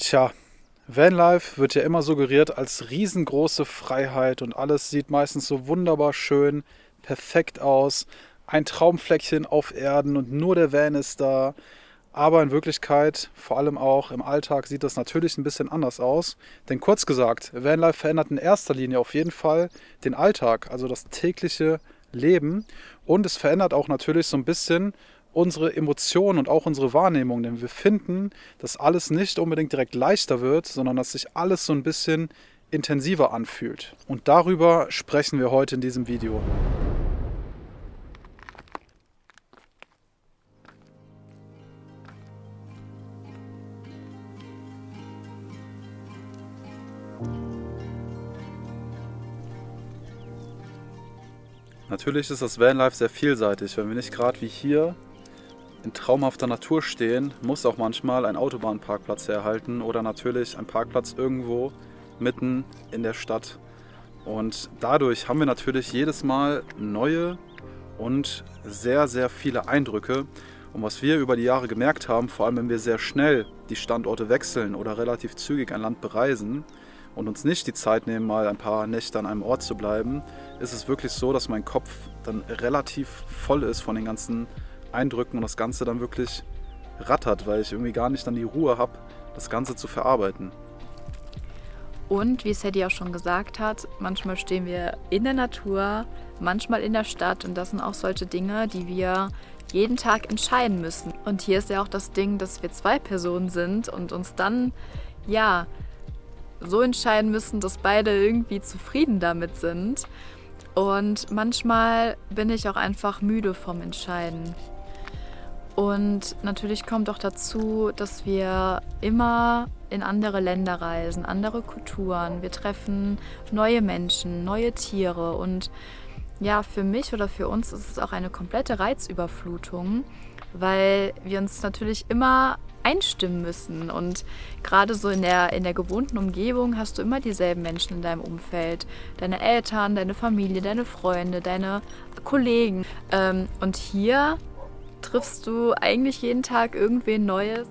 Tja, Vanlife wird ja immer suggeriert als riesengroße Freiheit und alles sieht meistens so wunderbar schön, perfekt aus. Ein Traumfleckchen auf Erden und nur der Van ist da. Aber in Wirklichkeit, vor allem auch im Alltag, sieht das natürlich ein bisschen anders aus. Denn kurz gesagt, Vanlife verändert in erster Linie auf jeden Fall den Alltag, also das tägliche Leben. Und es verändert auch natürlich so ein bisschen unsere Emotionen und auch unsere Wahrnehmung. Denn wir finden, dass alles nicht unbedingt direkt leichter wird, sondern dass sich alles so ein bisschen intensiver anfühlt. Und darüber sprechen wir heute in diesem Video. Natürlich ist das Vanlife sehr vielseitig. Wenn wir nicht gerade wie hier in traumhafter Natur stehen, muss auch manchmal ein Autobahnparkplatz herhalten oder natürlich ein Parkplatz irgendwo mitten in der Stadt. Und dadurch haben wir natürlich jedes Mal neue und sehr, sehr viele Eindrücke. Und was wir über die Jahre gemerkt haben, vor allem wenn wir sehr schnell die Standorte wechseln oder relativ zügig ein Land bereisen und uns nicht die Zeit nehmen, mal ein paar Nächte an einem Ort zu bleiben, ist es wirklich so, dass mein Kopf dann relativ voll ist von den ganzen Eindrücken und das Ganze dann wirklich rattert, weil ich irgendwie gar nicht dann die Ruhe habe, das Ganze zu verarbeiten. Und wie Sadie auch schon gesagt hat, manchmal stehen wir in der Natur, manchmal in der Stadt und das sind auch solche Dinge, die wir jeden Tag entscheiden müssen. Und hier ist ja auch das Ding, dass wir zwei Personen sind und uns dann, ja, so entscheiden müssen, dass beide irgendwie zufrieden damit sind. Und manchmal bin ich auch einfach müde vom Entscheiden. Und natürlich kommt auch dazu, dass wir immer in andere Länder reisen, andere Kulturen. Wir treffen neue Menschen, neue Tiere. Und ja, für mich oder für uns ist es auch eine komplette Reizüberflutung, weil wir uns natürlich immer einstimmen müssen. Und gerade so in der gewohnten Umgebung hast du immer dieselben Menschen in deinem Umfeld. Deine Eltern, deine Familie, deine Freunde, deine Kollegen. Und hier triffst du eigentlich jeden Tag irgendwen Neues.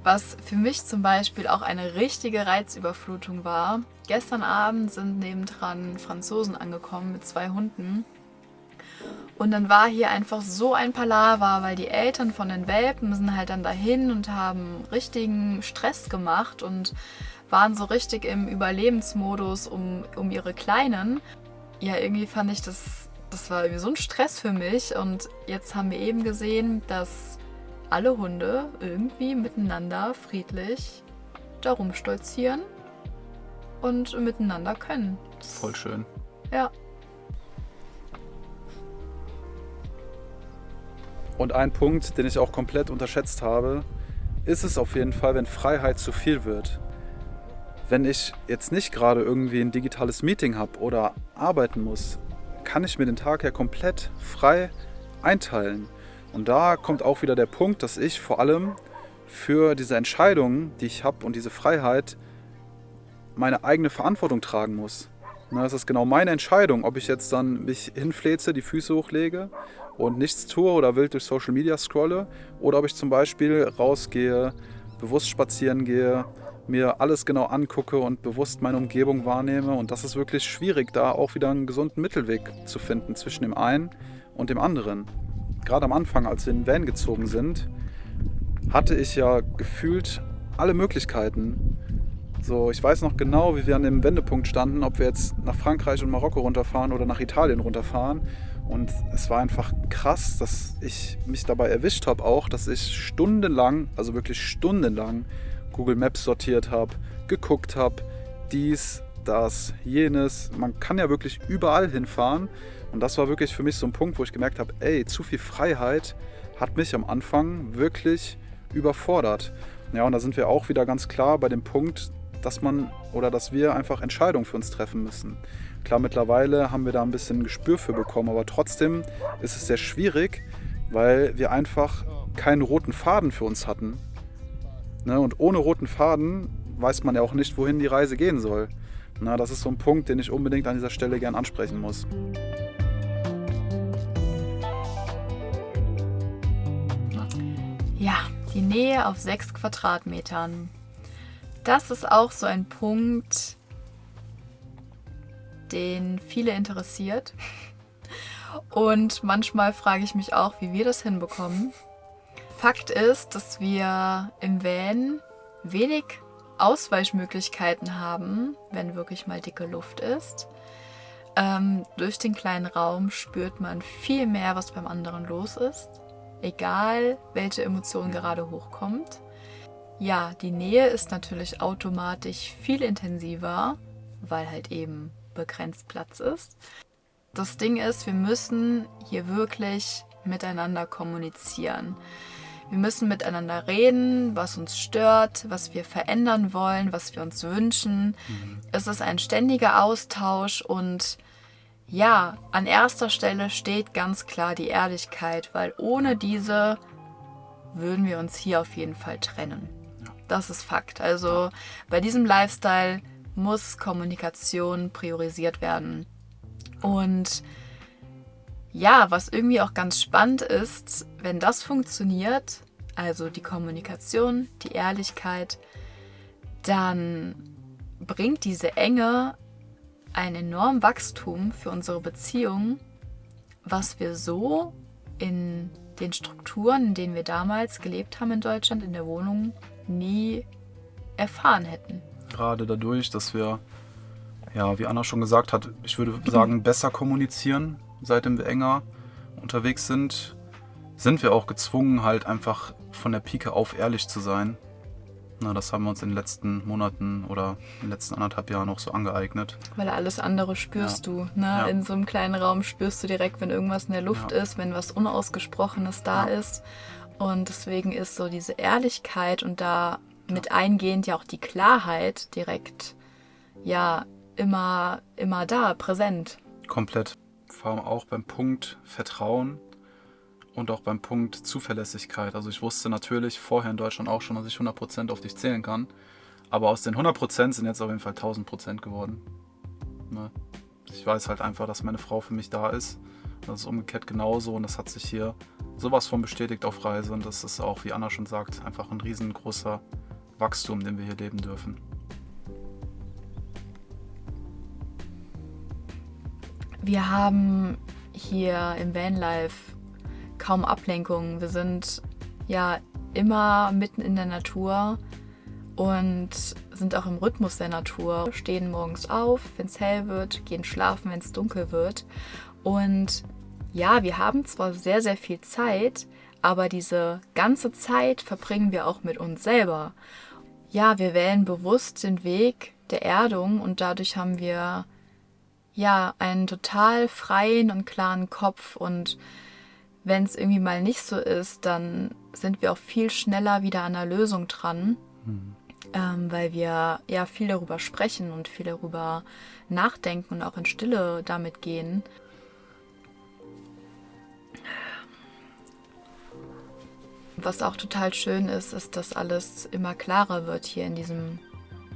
Was für mich zum Beispiel auch eine richtige Reizüberflutung war. Gestern Abend sind nebendran Franzosen angekommen mit 2 Hunden. Und dann war hier einfach so ein Palaver, weil die Eltern von den Welpen sind halt dann dahin und haben richtigen Stress gemacht und waren so richtig im Überlebensmodus um ihre Kleinen. Ja, irgendwie fand ich das war irgendwie so ein Stress für mich. Und jetzt haben wir eben gesehen, dass alle Hunde irgendwie miteinander friedlich da rumstolzieren und miteinander können. Voll schön. Ja. Und ein Punkt, den ich auch komplett unterschätzt habe, ist es auf jeden Fall, wenn Freiheit zu viel wird. Wenn ich jetzt nicht gerade irgendwie ein digitales Meeting habe oder arbeiten muss, kann ich mir den Tag ja komplett frei einteilen. Und da kommt auch wieder der Punkt, dass ich vor allem für diese Entscheidungen, die ich habe und diese Freiheit, meine eigene Verantwortung tragen muss. Das ist genau meine Entscheidung, ob ich jetzt dann mich hinfläze, die Füße hochlege und nichts tue oder wild durch Social Media scrolle oder ob ich zum Beispiel rausgehe, bewusst spazieren gehe, mir alles genau angucke und bewusst meine Umgebung wahrnehme. Und das ist wirklich schwierig, da auch wieder einen gesunden Mittelweg zu finden zwischen dem einen und dem anderen. Gerade am Anfang, als wir in den Van gezogen sind, hatte ich ja gefühlt alle Möglichkeiten. So, ich weiß noch genau, wie wir an dem Wendepunkt standen, ob wir jetzt nach Frankreich und Marokko runterfahren oder nach Italien runterfahren. Und es war einfach krass, dass ich mich dabei erwischt habe auch, dass ich stundenlang, also wirklich stundenlang, Google Maps sortiert habe, geguckt habe, dies, das, jenes. Man kann ja wirklich überall hinfahren. Und das war wirklich für mich so ein Punkt, wo ich gemerkt habe, ey, zu viel Freiheit hat mich am Anfang wirklich überfordert. Ja, und da sind wir auch wieder ganz klar bei dem Punkt, dass wir einfach Entscheidungen für uns treffen müssen. Klar, mittlerweile haben wir da ein bisschen Gespür für bekommen, aber trotzdem ist es sehr schwierig, weil wir einfach keinen roten Faden für uns hatten. Und ohne roten Faden weiß man ja auch nicht, wohin die Reise gehen soll. Das ist so ein Punkt, den ich unbedingt an dieser Stelle gern ansprechen muss. Ja, Die Nähe auf 6 Quadratmetern. Das ist auch so ein Punkt, den viele interessiert. Und manchmal frage ich mich auch, wie wir das hinbekommen. Fakt ist, dass wir im Van wenig Ausweichmöglichkeiten haben, wenn wirklich mal dicke Luft ist. Durch den kleinen Raum spürt man viel mehr, was beim anderen los ist. Egal, welche Emotion gerade hochkommt. Ja, die Nähe ist natürlich automatisch viel intensiver, weil halt eben begrenzt Platz ist. Das Ding ist, wir müssen hier wirklich miteinander kommunizieren. Wir müssen miteinander reden, was uns stört, was wir verändern wollen, was wir uns wünschen. Es ist ein ständiger Austausch und ja, an erster Stelle steht ganz klar die Ehrlichkeit, weil ohne diese würden wir uns hier auf jeden Fall trennen. Das ist Fakt. Also bei diesem Lifestyle muss Kommunikation priorisiert werden. Und ja, was irgendwie auch ganz spannend ist, wenn das funktioniert, also die Kommunikation, die Ehrlichkeit, dann bringt diese Enge ein enormes Wachstum für unsere Beziehung, was wir so in den Strukturen, in denen wir damals gelebt haben in Deutschland, in der Wohnung, nie erfahren hätten. Gerade dadurch, dass wir, ja, wie Anna schon gesagt hat, ich würde sagen, besser kommunizieren, seitdem wir enger unterwegs sind wir auch gezwungen, halt einfach von der Pike auf ehrlich zu sein. Na, das haben wir uns in den letzten Monaten oder in den letzten 1,5 Jahren auch so angeeignet. Weil alles andere spürst du. Ne? Ja. In so einem kleinen Raum spürst du direkt, wenn irgendwas in der Luft ist, wenn was Unausgesprochenes da ist. Und deswegen ist so diese Ehrlichkeit und da mit eingehend ja auch die Klarheit direkt ja immer da, präsent. Komplett. Vor allem auch beim Punkt Vertrauen und auch beim Punkt Zuverlässigkeit. Also ich wusste natürlich vorher in Deutschland auch schon, dass ich 100% auf dich zählen kann. Aber aus den 100% sind jetzt auf jeden Fall 1000% geworden. Ne? Ich weiß halt einfach, dass meine Frau für mich da ist. Das ist umgekehrt genauso und das hat sich hier sowas von bestätigt auf Reise. Und das ist auch, wie Anna schon sagt, einfach ein riesengroßer Wachstum, den wir hier leben dürfen. Wir haben hier im Vanlife kaum Ablenkung. Wir sind ja immer mitten in der Natur und sind auch im Rhythmus der Natur. Stehen morgens auf, wenn es hell wird, gehen schlafen, wenn es dunkel wird. Und ja, wir haben zwar sehr, sehr viel Zeit, aber diese ganze Zeit verbringen wir auch mit uns selber. Ja, wir wählen bewusst den Weg der Erdung und dadurch haben wir ja einen total freien und klaren Kopf und wenn es irgendwie mal nicht so ist, dann sind wir auch viel schneller wieder an der Lösung dran, weil wir ja viel darüber sprechen und viel darüber nachdenken und auch in Stille damit gehen. Was auch total schön ist, ist, dass alles immer klarer wird hier in diesem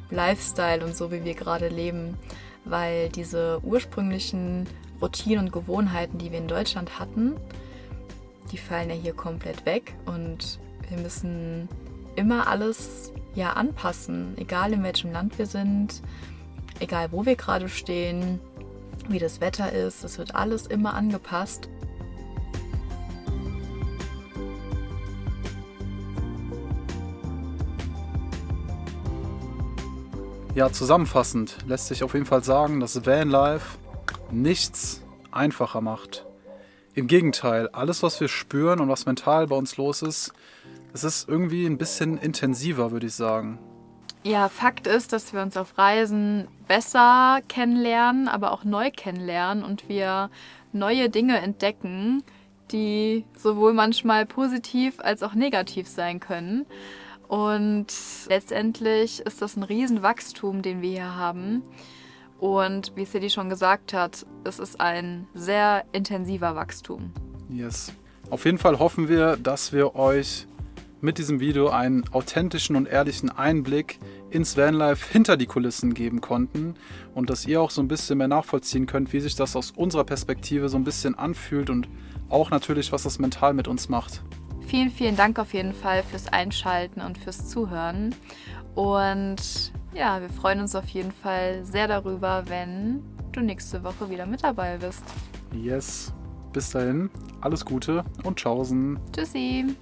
Lifestyle und so, wie wir gerade leben, weil diese ursprünglichen Routinen und Gewohnheiten, die wir in Deutschland hatten, die fallen ja hier komplett weg und wir müssen immer alles ja anpassen, egal in welchem Land wir sind, egal wo wir gerade stehen, wie das Wetter ist, es wird alles immer angepasst. Ja, zusammenfassend lässt sich auf jeden Fall sagen, dass Vanlife nichts einfacher macht. Im Gegenteil, alles, was wir spüren und was mental bei uns los ist, es ist irgendwie ein bisschen intensiver, würde ich sagen. Ja, Fakt ist, dass wir uns auf Reisen besser kennenlernen, aber auch neu kennenlernen und wir neue Dinge entdecken, die sowohl manchmal positiv als auch negativ sein können. Und letztendlich ist das ein Riesenwachstum, den wir hier haben. Und wie Sadie schon gesagt hat, es ist ein sehr intensiver Wachstum. Yes. Auf jeden Fall hoffen wir, dass wir euch mit diesem Video einen authentischen und ehrlichen Einblick ins Vanlife hinter die Kulissen geben konnten und dass ihr auch so ein bisschen mehr nachvollziehen könnt, wie sich das aus unserer Perspektive so ein bisschen anfühlt und auch natürlich, was das mental mit uns macht. Vielen, vielen Dank auf jeden Fall fürs Einschalten und fürs Zuhören. Und ja, wir freuen uns auf jeden Fall sehr darüber, wenn du nächste Woche wieder mit dabei bist. Yes. Bis dahin, alles Gute und tschaußen. Tschüssi.